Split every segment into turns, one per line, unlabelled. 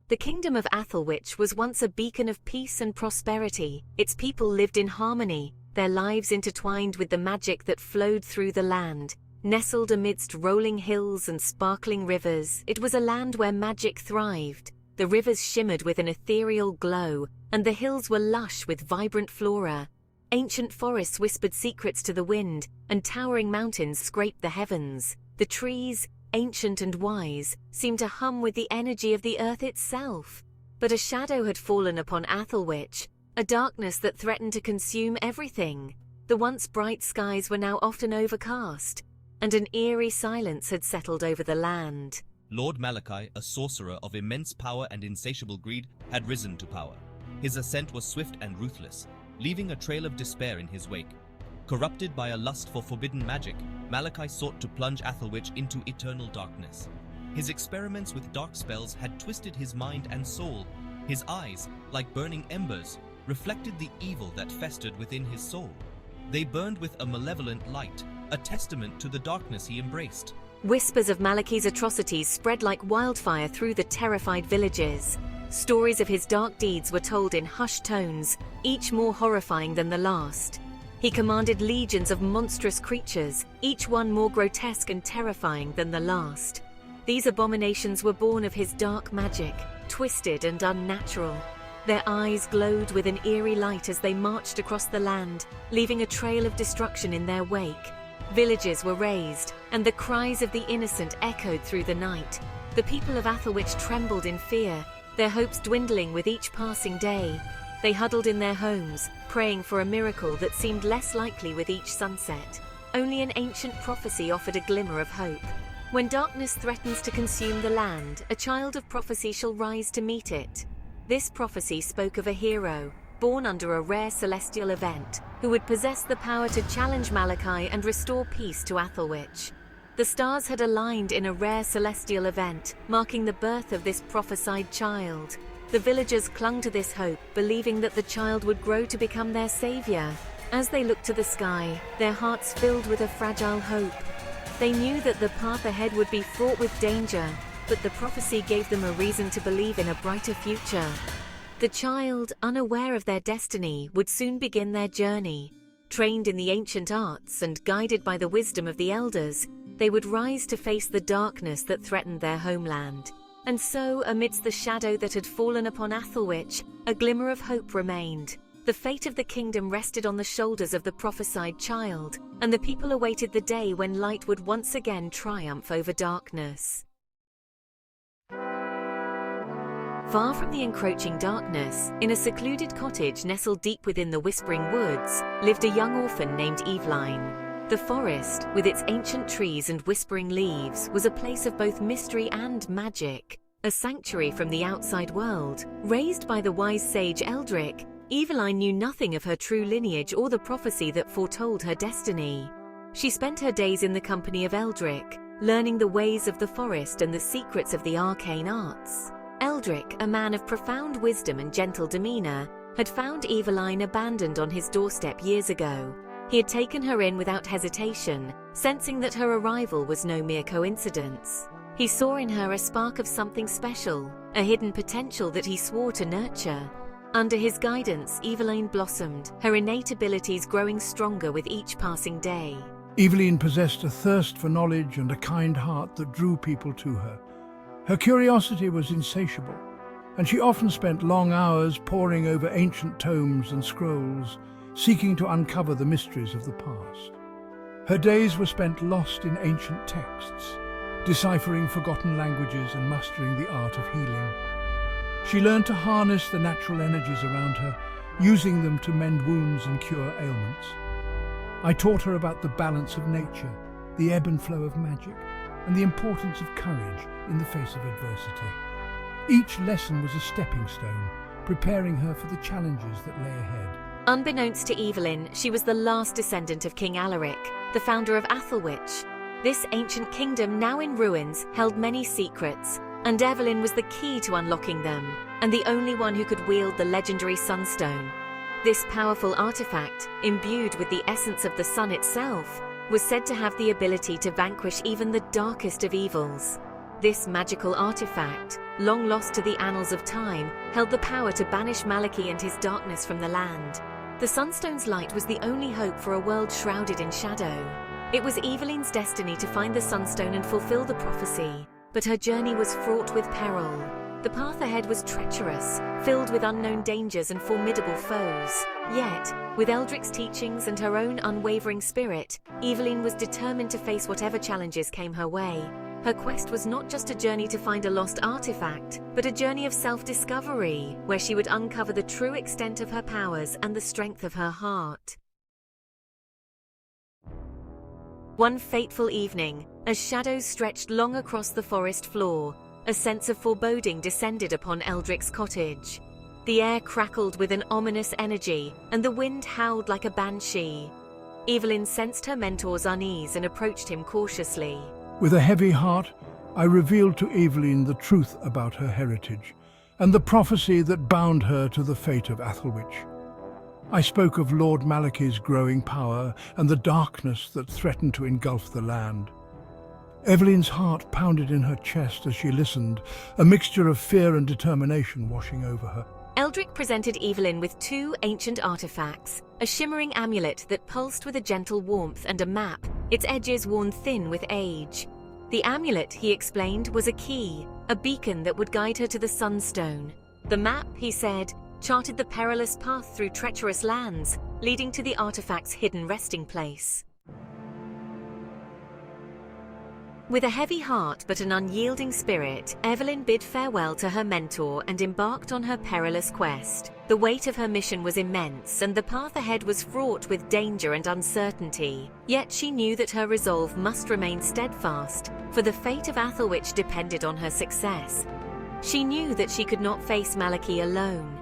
The kingdom of Athelwych was once a beacon of peace and prosperity. Its people lived in harmony, their lives intertwined with the magic that flowed through the land. Nestled amidst rolling hills and sparkling rivers, it was a land where magic thrived. The rivers shimmered with an ethereal glow, and the hills were lush with vibrant flora. Ancient forests whispered secrets to the wind, and towering mountains scraped the heavens. The trees, ancient and wise, seemed to hum with the energy of the earth itself. But a shadow had fallen upon Athelwych, a darkness that threatened to consume everything. The once bright skies were now often overcast, and an eerie silence had settled over the land.
Lord Malachi, a sorcerer of immense power and insatiable greed, had risen to power. His ascent was swift and ruthless, leaving a trail of despair in his wake. Corrupted by a lust for forbidden magic, Malachi sought to plunge Athelwych into eternal darkness. His experiments with dark spells had twisted his mind and soul. His eyes, like burning embers, reflected the evil that festered within his soul. They burned with a malevolent light, a testament to the darkness he embraced.
Whispers of Malachi's atrocities spread like wildfire through the terrified villages. Stories of his dark deeds were told in hushed tones, each more horrifying than the last. He commanded legions of monstrous creatures, each one more grotesque and terrifying than the last. These abominations were born of his dark magic, twisted and unnatural. Their eyes glowed with an eerie light as they marched across the land, leaving a trail of destruction in their wake. Villages were razed, and the cries of the innocent echoed through the night. The people of Athelwych trembled in fear, their hopes dwindling with each passing day. They huddled in their homes, praying for a miracle that seemed less likely with each sunset. Only an ancient prophecy offered a glimmer of hope. When darkness threatens to consume the land, a child of prophecy shall rise to meet it. This prophecy spoke of a hero, born under a rare celestial event, who would possess the power to challenge Malachi and restore peace to Athelwych. The stars had aligned in a rare celestial event, marking the birth of this prophesied child. The villagers clung to this hope, believing that the child would grow to become their savior. As they looked to the sky, their hearts filled with a fragile hope. They knew that the path ahead would be fraught with danger, but the prophecy gave them a reason to believe in a brighter future. The child, unaware of their destiny, would soon begin their journey. Trained in the ancient arts and guided by the wisdom of the elders, they would rise to face the darkness that threatened their homeland. And so, amidst the shadow that had fallen upon Athelwych, a glimmer of hope remained. The fate of the kingdom rested on the shoulders of the prophesied child, and the people awaited the day when light would once again triumph over darkness. Far from the encroaching darkness, in a secluded cottage nestled deep within the Whispering Woods, lived a young orphan named Eveline. The forest, with its ancient trees and whispering leaves, was a place of both mystery and magic, a sanctuary from the outside world. Raised by the wise sage Athelwych, Eveline knew nothing of her true lineage or the prophecy that foretold her destiny. She spent her days in the company of Athelwych, learning the ways of the forest and the secrets of the arcane arts. Athelwych, a man of profound wisdom and gentle demeanor, had found Eveline abandoned on his doorstep years ago. He had taken her in without hesitation, sensing that her arrival was no mere coincidence. He saw in her a spark of something special, a hidden potential that he swore to nurture. Under his guidance, Eveline blossomed, her innate abilities growing stronger with each passing day.
Eveline possessed a thirst for knowledge and a kind heart that drew people to her. Her curiosity was insatiable, and she often spent long hours poring over ancient tomes and scrolls, seeking to uncover the mysteries of the past. Her days were spent lost in ancient texts, deciphering forgotten languages and mastering the art of healing. She learned to harness the natural energies around her, using them to mend wounds and cure ailments. I taught her about the balance of nature, the ebb and flow of magic, and the importance of courage in the face of adversity. Each lesson was a stepping stone, preparing her for the challenges that lay ahead.
Unbeknownst to Eveline, she was the last descendant of King Athelwych, the founder of Athelwych. This ancient kingdom, now in ruins, held many secrets, and Eveline was the key to unlocking them, and the only one who could wield the legendary Sunstone. This powerful artifact, imbued with the essence of the sun itself, was said to have the ability to vanquish even the darkest of evils. This magical artifact, long lost to the annals of time, held the power to banish Malachi and his darkness from the land. The Sunstone's light was the only hope for a world shrouded in shadow. It was Eveline's destiny to find the Sunstone and fulfill the prophecy, but her journey was fraught with peril. The path ahead was treacherous, filled with unknown dangers and formidable foes. Yet, with Eldric's teachings and her own unwavering spirit, Eveline was determined to face whatever challenges came her way. Her quest was not just a journey to find a lost artifact, but a journey of self-discovery, where she would uncover the true extent of her powers and the strength of her heart. One fateful evening, as shadows stretched long across the forest floor, a sense of foreboding descended upon Eldric's cottage. The air crackled with an ominous energy, and the wind howled like a banshee. Eveline sensed her mentor's unease and approached him cautiously.
With a heavy heart, I revealed to Eveline the truth about her heritage and the prophecy that bound her to the fate of Athelwych. I spoke of Lord Malachi's growing power and the darkness that threatened to engulf the land. Eveline's heart pounded in her chest as she listened, a mixture of fear and determination washing over her.
Eldric presented Eveline with two ancient artifacts, a shimmering amulet that pulsed with a gentle warmth and a map, its edges worn thin with age. The amulet, he explained, was a key, a beacon that would guide her to the Sunstone. The map, he said, charted the perilous path through treacherous lands, leading to the artifact's hidden resting place. With a heavy heart but an unyielding spirit, Eveline bid farewell to her mentor and embarked on her perilous quest. The weight of her mission was immense, and the path ahead was fraught with danger and uncertainty. Yet she knew that her resolve must remain steadfast, for the fate of Athelwych depended on her success. She knew that she could not face Malachi alone.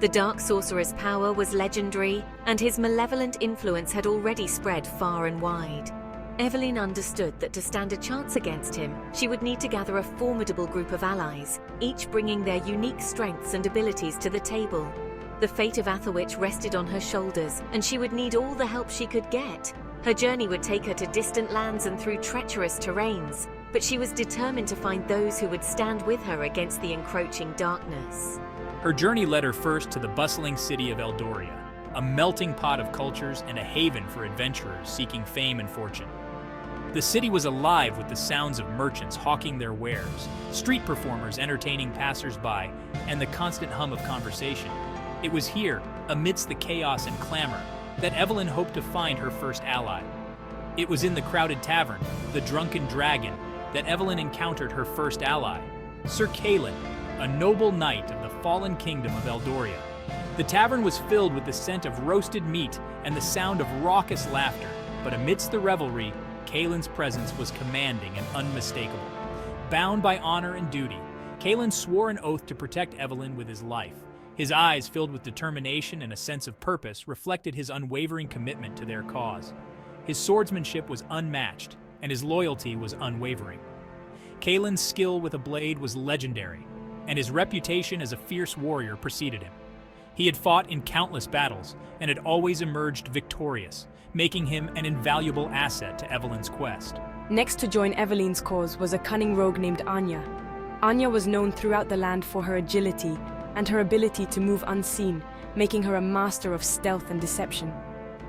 The Dark Sorcerer's power was legendary, and his malevolent influence had already spread far and wide. Eveline understood that to stand a chance against him, she would need to gather a formidable group of allies, each bringing their unique strengths and abilities to the table. The fate of Athelwych rested on her shoulders, and she would need all the help she could get. Her journey would take her to distant lands and through treacherous terrains, but she was determined to find those who would stand with her against the encroaching darkness.
Her journey led her first to the bustling city of Eldoria, a melting pot of cultures and a haven for adventurers seeking fame and fortune. The city was alive with the sounds of merchants hawking their wares, street performers entertaining passers-by, and the constant hum of conversation. It was here, amidst the chaos and clamor, that Eveline hoped to find her first ally. It was in the crowded tavern, the Drunken Dragon, that Eveline encountered her first ally, Sir Caelan, a noble knight of the fallen kingdom of Eldoria. The tavern was filled with the scent of roasted meat and the sound of raucous laughter, but amidst the revelry, Caelan's presence was commanding and unmistakable. Bound by honor and duty, Caelan swore an oath to protect Eveline with his life. His eyes, filled with determination and a sense of purpose, reflected his unwavering commitment to their cause. His swordsmanship was unmatched, and his loyalty was unwavering. Caelan's skill with a blade was legendary, and his reputation as a fierce warrior preceded him. He had fought in countless battles and had always emerged victorious, making him an invaluable asset to Eveline's quest.
Next to join Eveline's cause was a cunning rogue named Anya. Anya was known throughout the land for her agility and her ability to move unseen, making her a master of stealth and deception.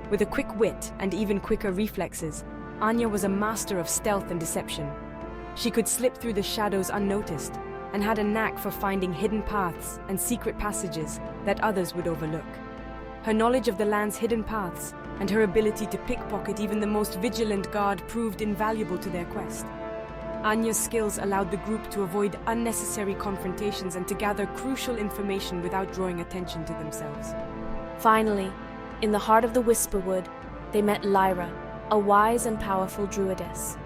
With a quick wit and even quicker reflexes, Anya was a master of stealth and deception. She could slip through the shadows unnoticed and had a knack for finding hidden paths and secret passages that others would overlook. Her knowledge of the land's hidden paths and her ability to pickpocket even the most vigilant guard proved invaluable to their quest. Anya's skills allowed the group to avoid unnecessary confrontations and to gather crucial information without drawing attention to themselves.
Finally, in the heart of the Whisperwood, they met Lyra, a wise and powerful druidess.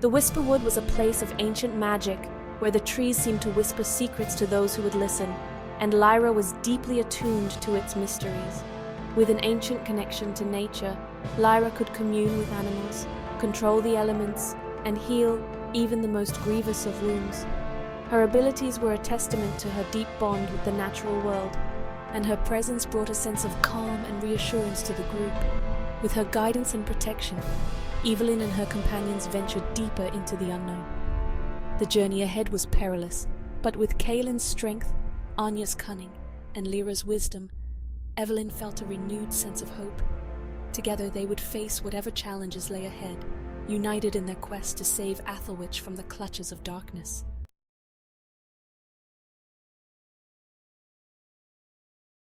The Whisperwood was a place of ancient magic where the trees seemed to whisper secrets to those who would listen, and Lyra was deeply attuned to its mysteries. With an ancient connection to nature, Lyra could commune with animals, control the elements, and heal even the most grievous of wounds. Her abilities were a testament to her deep bond with the natural world, and her presence brought a sense of calm and reassurance to the group. With her guidance and protection, Eveline and her companions ventured deeper into the unknown. The journey ahead was perilous, But with Kaylin's strength, Anya's cunning, and Lyra's wisdom, Eveline felt a renewed sense of hope. Together they would face whatever challenges lay ahead, united in their quest to save Athelwych from the clutches of darkness.